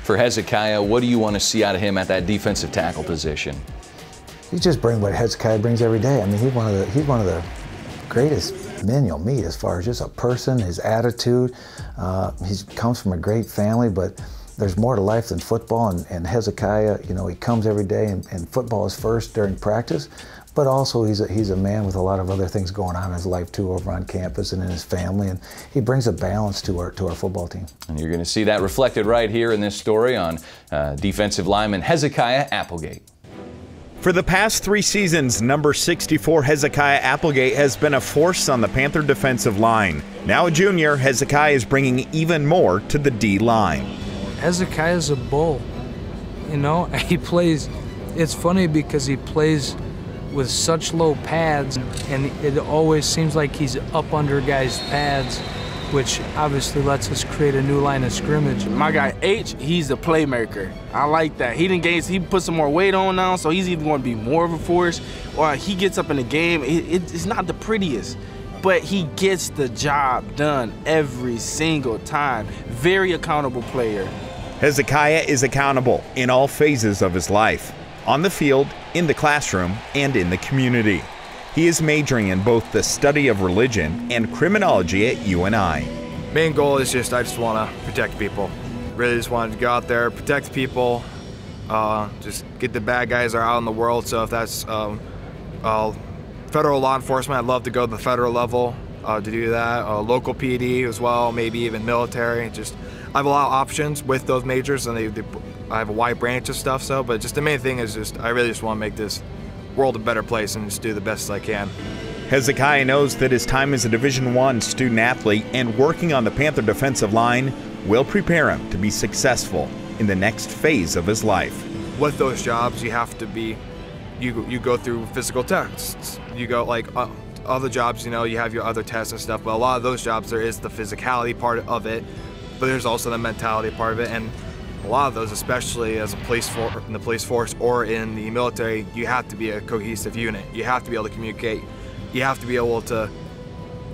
For Hezekiah, what do you want to see out of him at that defensive tackle position? He just brings what Hezekiah brings every day. I mean, he's one of the greatest men you'll meet as far as just a person, his attitude. He comes from a great family, but there's more to life than football. And Hezekiah, you know, he comes every day, and football is first during practice. But also he's a man with a lot of other things going on in his life too, over on campus and in his family, and he brings a balance to our football team. And you're going to see that reflected right here in this story on defensive lineman Hezekiah Applegate. For the past 3 seasons, number 64 Hezekiah Applegate has been a force on the Panther defensive line. Now a junior, Hezekiah is bringing even more to the D-line. Hezekiah's a bull. You know, he plays, it's funny because he plays with such low pads, and it always seems like he's up under guys' pads, which obviously lets us create a new line of scrimmage. My guy H, he's a playmaker. I like that. He put some more weight on now, so he's either going to be more of a force, or he gets up in the game. It's not the prettiest, but he gets the job done every single time. Very accountable player. Hezekiah is accountable in all phases of his life, on the field, in the classroom, and in the community. He is majoring in both the study of religion and criminology at UNI. Main goal is I just want to protect people. Really just wanted to go out there, protect people, just get the bad guys that are out in the world. So if that's federal law enforcement, I'd love to go to the federal level to do that. Local PD as well, maybe even military. I have a lot of options with those majors, and I have a wide branch of stuff. But the main thing is I really just want to make this world a better place and just do the best I can. Hezekiah knows that his time as a Division I student athlete and working on the Panther defensive line will prepare him to be successful in the next phase of his life. With those jobs, you have to be, you go through physical tests. You go like other jobs, you know, you have your other tests and stuff, but a lot of those jobs, there is the physicality part of it, but there's also the mentality part of it. And a lot of those, especially as a in the police force or in the military, you have to be a cohesive unit. You have to be able to communicate. You have to be able to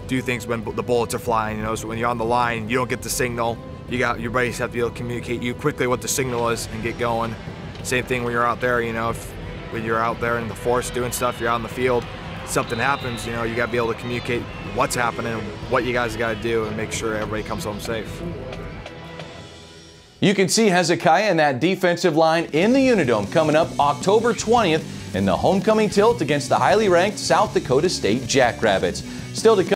do things when the bullets are flying. You know, so when you're on the line, you don't get the signal. Your buddies have to be able to communicate you quickly what the signal is and get going. Same thing when you're out there. You know, when you're out there in the force doing stuff, you're out in the field. Something happens. You know, you got to be able to communicate what's happening, what you guys got to do, and make sure everybody comes home safe. You can see Hezekiah and that defensive line in the Unidome coming up October 20th in the homecoming tilt against the highly ranked South Dakota State Jackrabbits. Still to come.